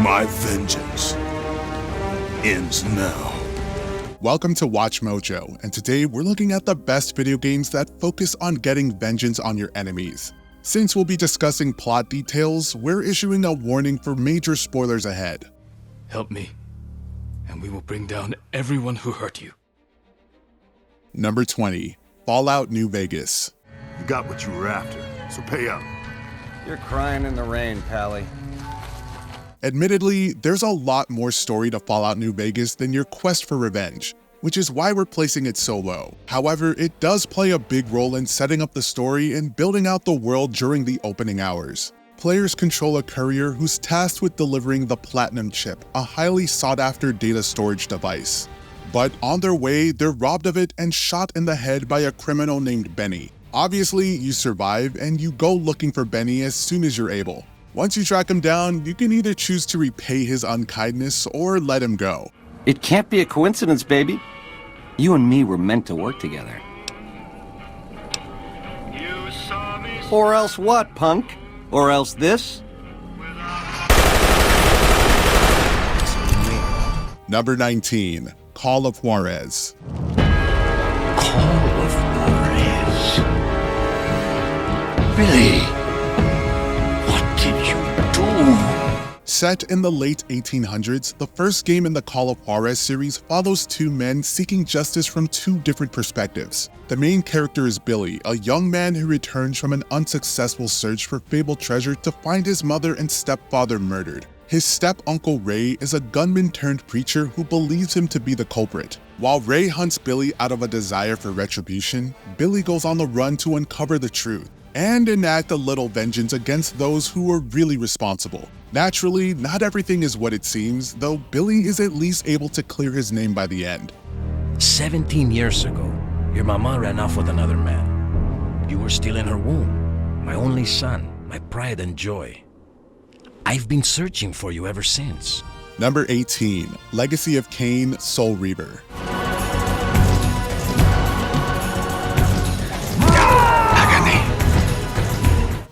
My vengeance ends now. Welcome to Watch Mojo, and today we're looking at the best video games that focus on getting vengeance on your enemies. Since we'll be discussing plot details, we're issuing a warning for major spoilers ahead. Help me, and we will bring down everyone who hurt you. Number 20, Fallout New Vegas. You got what you were after, so pay up. You're crying in the rain, Pally. Admittedly, there's a lot more story to Fallout New Vegas than your quest for revenge, which is why we're placing it so low. However, it does play a big role in setting up the story and building out the world during the opening hours. Players control a courier who's tasked with delivering the Platinum Chip, a highly sought-after data storage device. But on their way, they're robbed of it and shot in the head by a criminal named Benny. Obviously, you survive and you go looking for Benny as soon as you're able. Once you track him down, you can either choose to repay his unkindness or let him go. It can't be a coincidence, baby. You and me were meant to work together. Or else what, punk? Or else this? Number 19, Call of Juarez. Call of Juarez. Billy, what did you do? Set in the late 1800s, the first game in the Call of Juarez series follows two men seeking justice from two different perspectives. The main character is Billy, a young man who returns from an unsuccessful search for fabled treasure to find his mother and stepfather murdered. His step-uncle Ray is a gunman turned preacher who believes him to be the culprit. While Ray hunts Billy out of a desire for retribution, Billy goes on the run to uncover the truth and enact a little vengeance against those who were really responsible. Naturally, not everything is what it seems, though Billy is at least able to clear his name by the end. 17 years ago, your mama ran off with another man. You were still in her womb, my only son, my pride and joy. I've been searching for you ever since. Number 18, Legacy of Cain, Soul Reaver.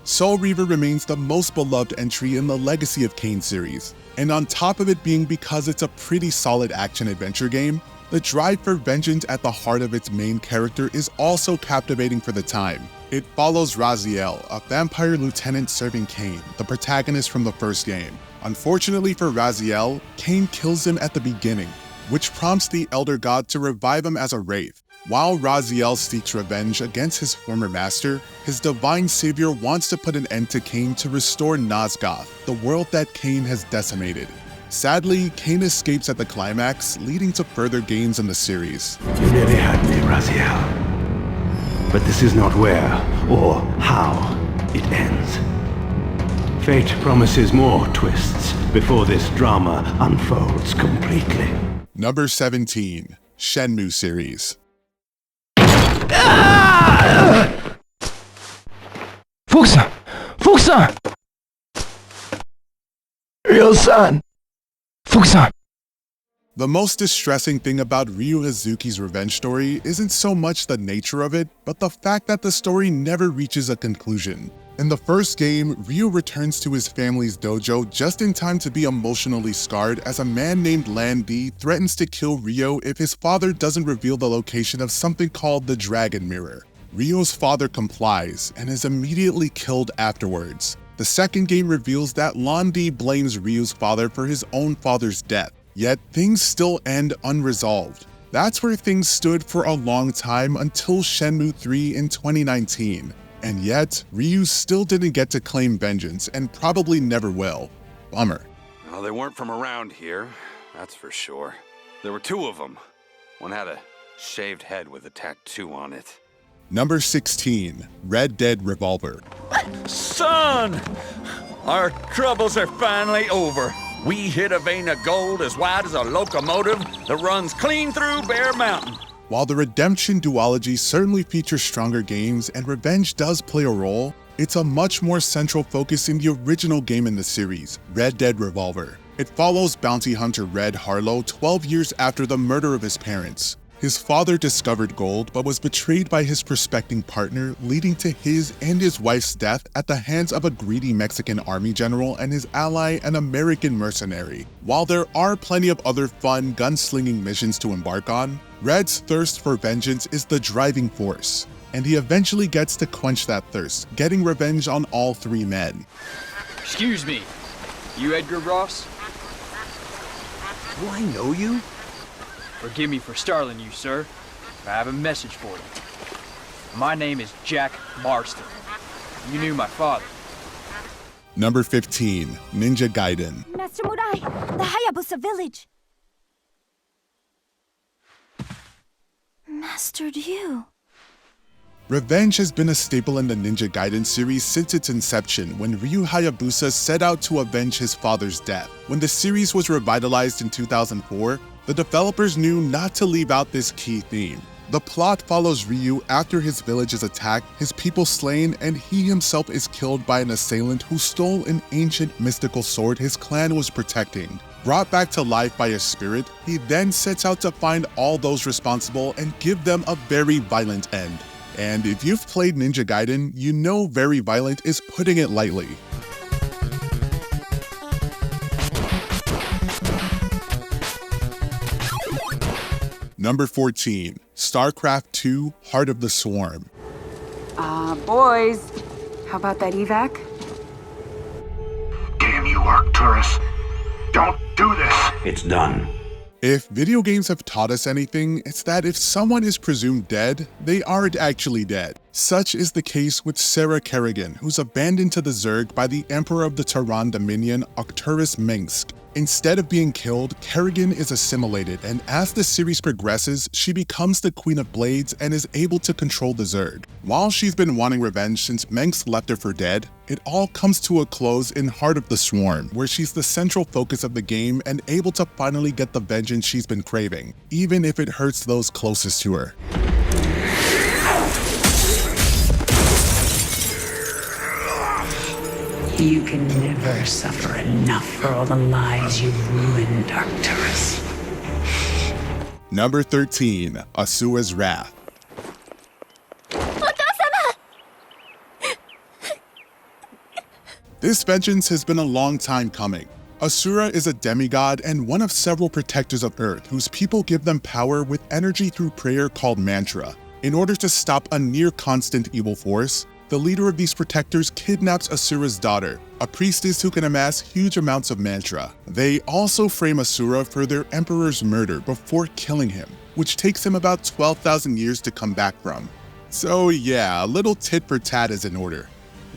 Soul Reaver remains the most beloved entry in the Legacy of Cain series, and on top of it being because it's a pretty solid action-adventure game, the drive for vengeance at the heart of its main character is also captivating for the time. It follows Raziel, a vampire lieutenant serving Cain, the protagonist from the first game. Unfortunately for Raziel, Cain kills him at the beginning, which prompts the Elder God to revive him as a wraith. While Raziel seeks revenge against his former master, his divine savior wants to put an end to Cain to restore Nosgoth, the world that Cain has decimated. Sadly, Cain escapes at the climax, leading to further games in the series. You nearly had me, Raziel. But this is not where or how it ends. Fate promises more twists before this drama unfolds completely. Number 17, Shenmue Series. Fuxa! Fuxa! Real son! Fuxa! The most distressing thing about Ryu Hazuki's revenge story isn't so much the nature of it, but the fact that the story never reaches a conclusion. In the first game, Ryu returns to his family's dojo just in time to be emotionally scarred as a man named Lan Di threatens to kill Ryo if his father doesn't reveal the location of something called the Dragon Mirror. Ryo's father complies and is immediately killed afterwards. The second game reveals that Lan Di blames Ryu's father for his own father's death, yet things still end unresolved. That's where things stood for a long time until Shenmue 3 in 2019. And yet, Ryu still didn't get to claim vengeance and probably never will. Bummer. Well, they weren't from around here, that's for sure. There were two of them. One had a shaved head with a tattoo on it. Number 16, Red Dead Revolver. Son! Our troubles are finally over. We hit a vein of gold as wide as a locomotive that runs clean through Bear Mountain. While the Redemption duology certainly features stronger games and revenge does play a role, it's a much more central focus in the original game in the series, Red Dead Revolver. It follows bounty hunter Red Harlow 12 years after the murder of his parents. His father discovered gold but was betrayed by his prospecting partner, leading to his and his wife's death at the hands of a greedy Mexican army general and his ally, an American mercenary. While there are plenty of other fun gunslinging missions to embark on, Red's thirst for vengeance is the driving force, and he eventually gets to quench that thirst, getting revenge on all three men. Excuse me, you Edgar Ross? Do I know you? Forgive me for startling you, sir. I have a message for you. My name is Jack Marston. You knew my father. Number 15, Ninja Gaiden. Master Murai, the Hayabusa village. Mastered you. Revenge has been a staple in the Ninja Gaiden series since its inception, when Ryu Hayabusa set out to avenge his father's death. When the series was revitalized in 2004, the developers knew not to leave out this key theme. The plot follows Ryu after his village is attacked, his people slain, and he himself is killed by an assailant who stole an ancient mystical sword his clan was protecting. Brought back to life by a spirit, he then sets out to find all those responsible and give them a very violent end. And if you've played Ninja Gaiden, you know very violent is putting it lightly. Number 14, Starcraft 2, Heart of the Swarm. Boys, how about that evac? Damn you, Arcturus. Don't do this. It's done. If video games have taught us anything, it's that if someone is presumed dead, they aren't actually dead. Such is the case with Sarah Kerrigan, who's abandoned to the Zerg by the Emperor of the Terran Dominion, Arcturus Mengsk. Instead of being killed, Kerrigan is assimilated, and as the series progresses, she becomes the Queen of Blades and is able to control the Zerg. While she's been wanting revenge since Mengsk left her for dead, it all comes to a close in Heart of the Swarm, where she's the central focus of the game and able to finally get the vengeance she's been craving, even if it hurts those closest to her. You can never suffer enough for all the lives you've ruined, Arcturus. Number 13, Asuras Wrath. This vengeance has been a long time coming. Asura is a demigod and one of several protectors of Earth whose people give them power with energy through prayer called mantra. In order to stop a near-constant evil force, the leader of these protectors kidnaps Asura's daughter, a priestess who can amass huge amounts of mantra. They also frame Asura for their emperor's murder before killing him, which takes him about 12,000 years to come back from. So yeah, a little tit for tat is in order.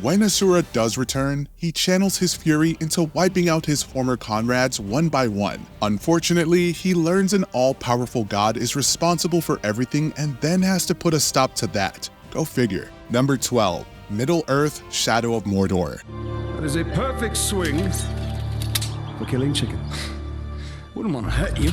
When Asura does return, he channels his fury into wiping out his former comrades one by one. Unfortunately, he learns an all-powerful god is responsible for everything and then has to put a stop to that. Go figure. Number 12, Middle-earth, Shadow of Mordor. That is a perfect swing for killing chicken. Wouldn't want to hurt you.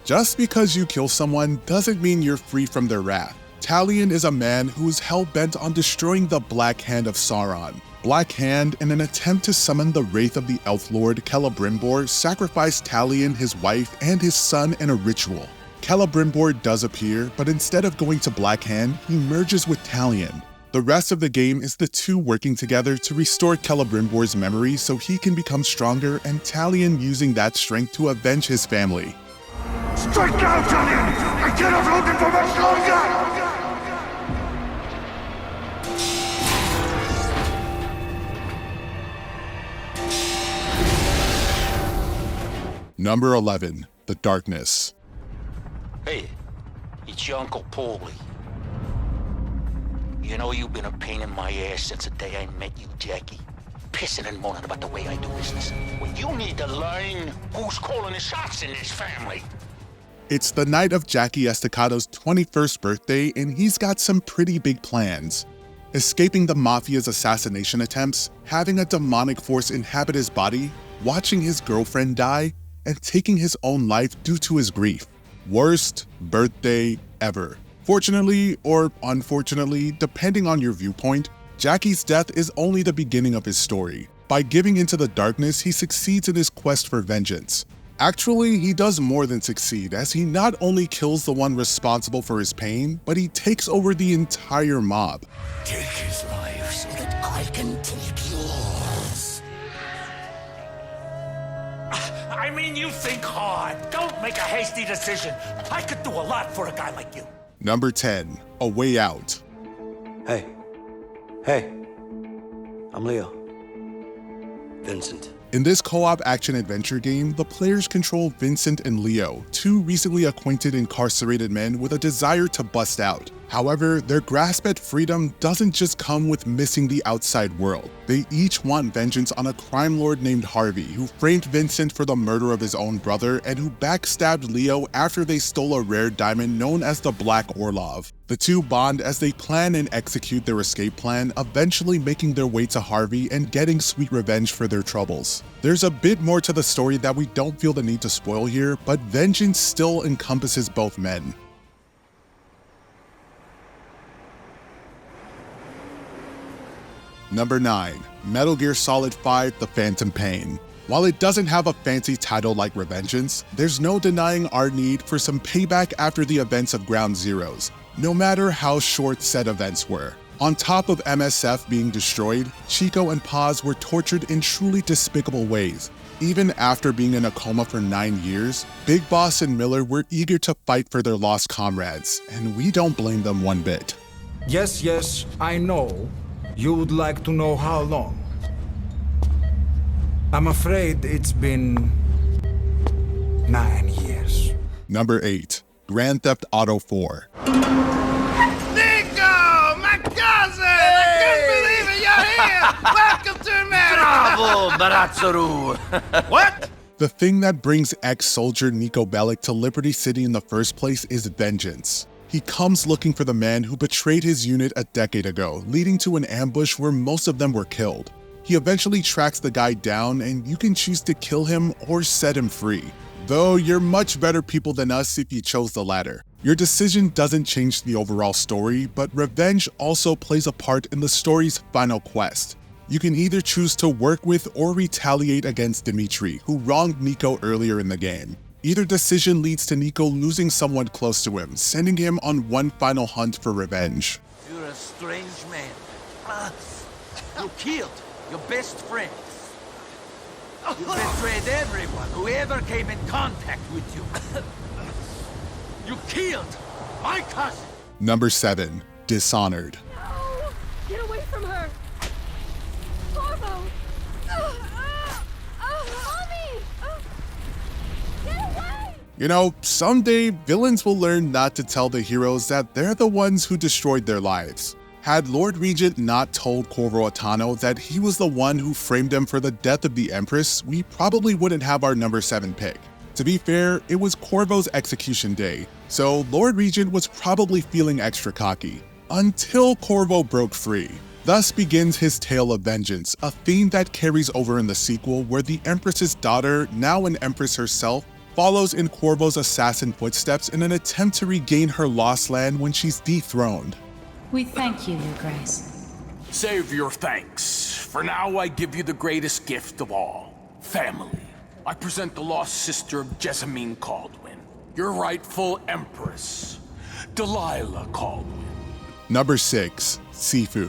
Just because you kill someone doesn't mean you're free from their wrath. Talion is a man who is hell-bent on destroying the Black Hand of Sauron. Black Hand, in an attempt to summon the wraith of the Elf Lord Celebrimbor, sacrificed Talion, his wife, and his son in a ritual. Celebrimbor does appear, but instead of going to Black Hand, he merges with Talion. The rest of the game is the two working together to restore Celebrimbor's memory so he can become stronger, and Talion using that strength to avenge his family. Strike out, Talion! I cannot hold him for much longer! Number 11, The Darkness. Hey, it's your Uncle Paulie. You know you've been a pain in my ass since the day I met you, Jackie. Pissing and moaning about the way I do business. Well, you need to learn who's calling the shots in this family. It's the night of Jackie Estacado's 21st birthday, and he's got some pretty big plans. Escaping the Mafia's assassination attempts, having a demonic force inhabit his body, watching his girlfriend die, and taking his own life due to his grief. Worst birthday ever. Fortunately, or unfortunately, depending on your viewpoint, Jackie's death is only the beginning of his story. By giving into the darkness, he succeeds in his quest for vengeance. Actually, he does more than succeed, as he not only kills the one responsible for his pain, but he takes over the entire mob. Take his life so that I can take yours. I mean, you think hard. Don't make a hasty decision. I could do a lot for a guy like you. Number 10, A Way Out. Hey. Hey. I'm Leo. Vincent. In this co-op action-adventure game, the players control Vincent and Leo, two recently acquainted incarcerated men with a desire to bust out. However, their grasp at freedom doesn't just come with missing the outside world. They each want vengeance on a crime lord named Harvey, who framed Vincent for the murder of his own brother and who backstabbed Leo after they stole a rare diamond known as the Black Orlov. The two bond as they plan and execute their escape plan, eventually making their way to Harvey and getting sweet revenge for their troubles. There's a bit more to the story that we don't feel the need to spoil here, but vengeance still encompasses both men. Number 9, Metal Gear Solid 5: The Phantom Pain. While it doesn't have a fancy title like Revengeance, there's no denying our need for some payback after the events of Ground Zeroes, no matter how short said events were. On top of MSF being destroyed, Chico and Paz were tortured in truly despicable ways. Even after being in a coma for 9 years, Big Boss and Miller were eager to fight for their lost comrades, and we don't blame them one bit. Yes, I know. You would like to know how long. I'm afraid it's been 9 years. Number 8, Grand Theft Auto 4. Nico! My cousin! I couldn't believe it! You're here! Welcome to America! Bravo, Barazzaru! What? The thing that brings ex-soldier Nico Bellic to Liberty City in the first place is vengeance. He comes looking for the man who betrayed his unit a decade ago, leading to an ambush where most of them were killed. He eventually tracks the guy down, and you can choose to kill him or set him free. Though you're much better people than us if you chose the latter. Your decision doesn't change the overall story, but revenge also plays a part in the story's final quest. You can either choose to work with or retaliate against Dimitri, who wronged Nico earlier in the game. Either decision leads to Nico losing someone close to him, sending him on one final hunt for revenge. You're a strange man. You killed your best friends. You betrayed everyone who ever came in contact with you. You killed my cousin. Number 7, Dishonored. No! Get away from her! Corvo! Mommy! Get away! You know, someday villains will learn not to tell the heroes that they're the ones who destroyed their lives. Had Lord Regent not told Corvo Attano that he was the one who framed him for the death of the Empress, we probably wouldn't have our number 7 pick. To be fair, it was Corvo's execution day, so Lord Regent was probably feeling extra cocky. Until Corvo broke free. Thus begins his tale of vengeance, a theme that carries over in the sequel where the Empress's daughter, now an Empress herself, follows in Corvo's assassin footsteps in an attempt to regain her lost land when she's dethroned. We thank you, Your Grace. Save your thanks. For now, I give you the greatest gift of all. Family. I present the lost sister of Jessamine Caldwin, your rightful Empress, Delilah Caldwin. Number 6, Sifu.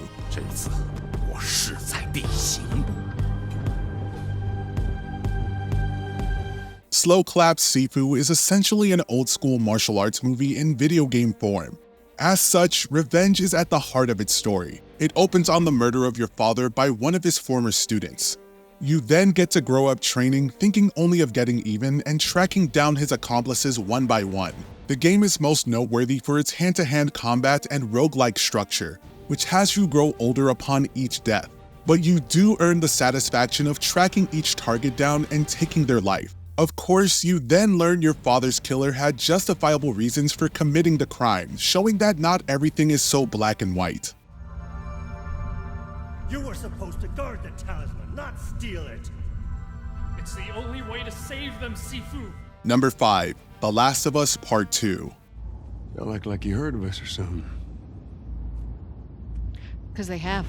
Slow Clap Sifu is essentially an old-school martial arts movie in video game form. As such, revenge is at the heart of its story. It opens on the murder of your father by one of his former students. You then get to grow up training, thinking only of getting even, and tracking down his accomplices one by one. The game is most noteworthy for its hand-to-hand combat and roguelike structure, which has you grow older upon each death. But you do earn the satisfaction of tracking each target down and taking their life. Of course, you then learn your father's killer had justifiable reasons for committing the crime, showing that not everything is so black and white. You were supposed to guard the talisman, not steal it. It's the only way to save them, Sifu. Number 5, The Last of Us Part 2. Y'all act like you heard of us or something. Because they have.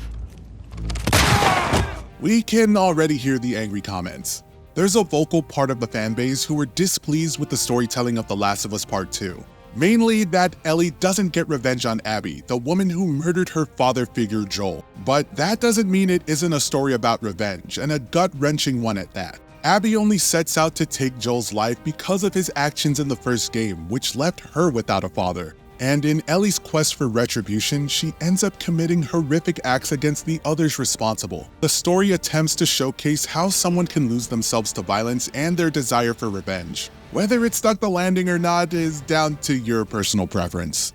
We can already hear the angry comments. there's a vocal part of the fanbase who were displeased with the storytelling of The Last of Us Part 2. Mainly that Ellie doesn't get revenge on Abby, the woman who murdered her father figure Joel. But that doesn't mean it isn't a story about revenge, and a gut-wrenching one at that. Abby only sets out to take Joel's life because of his actions in the first game, which left her without a father. And in Ellie's quest for retribution, she ends up committing horrific acts against the others responsible. The story attempts to showcase how someone can lose themselves to violence and their desire for revenge. Whether it stuck the landing or not is down to your personal preference.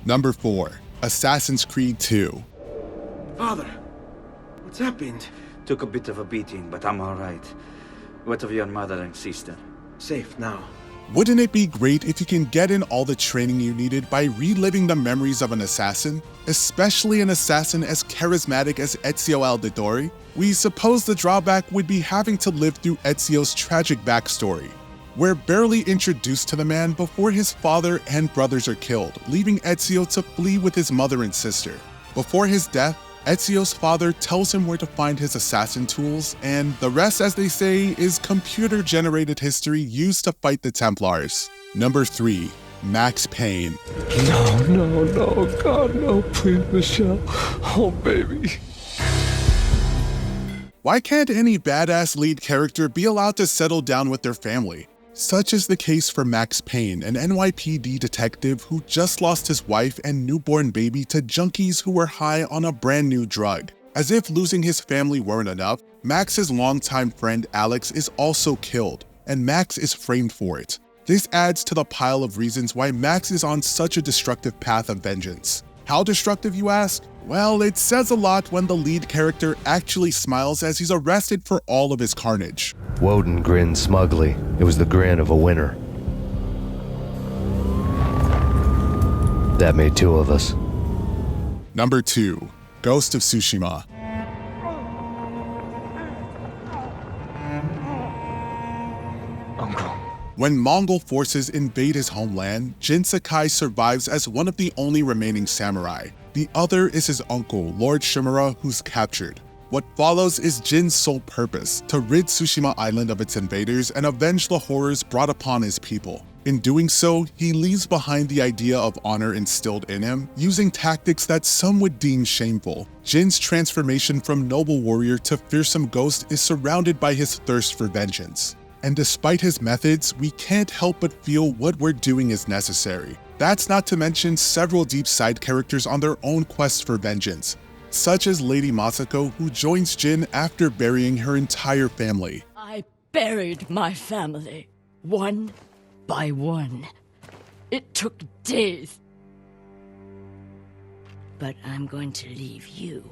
Number 4. Assassin's Creed 2. Father, what's happened? Took a bit of a beating, but I'm alright. What of your mother and sister? Safe now. Wouldn't it be great if you can get in all the training you needed by reliving the memories of an assassin? Especially an assassin as charismatic as Ezio Auditore? We suppose the drawback would be having to live through Ezio's tragic backstory. We're barely introduced to the man before his father and brothers are killed, leaving Ezio to flee with his mother and sister. Before his death, Ezio's father tells him where to find his assassin tools, and the rest, as they say, is computer-generated history used to fight the Templars. Number 3. Max Payne. No, God, no, please, Michelle. Oh, baby. Why can't any badass lead character be allowed to settle down with their family? Such is the case for Max Payne, an NYPD detective who just lost his wife and newborn baby to junkies who were high on a brand new drug. As if losing his family weren't enough, Max's longtime friend Alex is also killed, and Max is framed for it. This adds to the pile of reasons why Max is on such a destructive path of vengeance. How destructive, you ask? Well, it says a lot when the lead character actually smiles as he's arrested for all of his carnage. Woden grinned smugly. It was the grin of a winner. That made 2 of us. Number 2. Ghost of Tsushima. Uncle. When Mongol forces invade his homeland, Jin Sakai survives as one of the only remaining samurai. The other is his uncle, Lord Shimura, who's captured. What follows is Jin's sole purpose, to rid Tsushima Island of its invaders and avenge the horrors brought upon his people. In doing so, he leaves behind the idea of honor instilled in him, using tactics that some would deem shameful. Jin's transformation from noble warrior to fearsome ghost is surrounded by his thirst for vengeance. And despite his methods, we can't help but feel what we're doing is necessary. That's not to mention several deep side characters on their own quest for vengeance, such as Lady Masako, who joins Jin after burying her entire family. I buried my family, one by one. It took days. But I'm going to leave you.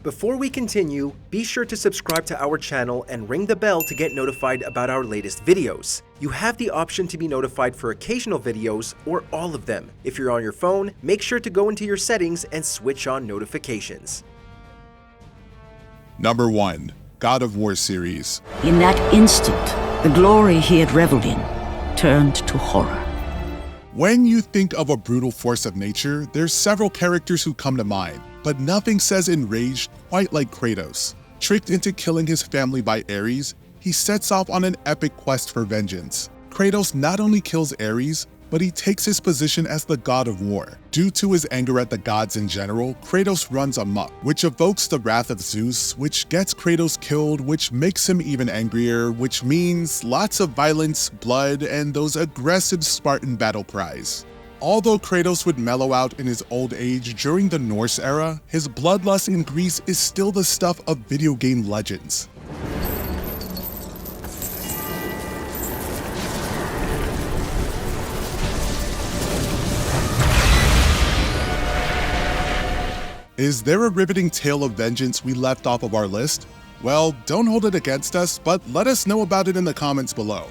Before we continue, be sure to subscribe to our channel and ring the bell to get notified about our latest videos. You have the option to be notified for occasional videos or all of them. If you're on your phone, make sure to go into your settings and switch on notifications. Number 1. God of War series. In that instant, the glory he had reveled in turned to horror. When you think of a brutal force of nature, there's several characters who come to mind, but nothing says enraged quite like Kratos. Tricked into killing his family by Ares, he sets off on an epic quest for vengeance. Kratos not only kills Ares, but he takes his position as the god of war. Due to his anger at the gods in general, Kratos runs amok, which evokes the wrath of Zeus, which gets Kratos killed, which makes him even angrier, which means lots of violence, blood, and those aggressive Spartan battle cries. Although Kratos would mellow out in his old age during the Norse era, his bloodlust in Greece is still the stuff of video game legends. Is there a riveting tale of vengeance we left off of our list? Well, don't hold it against us, but let us know about it in the comments below.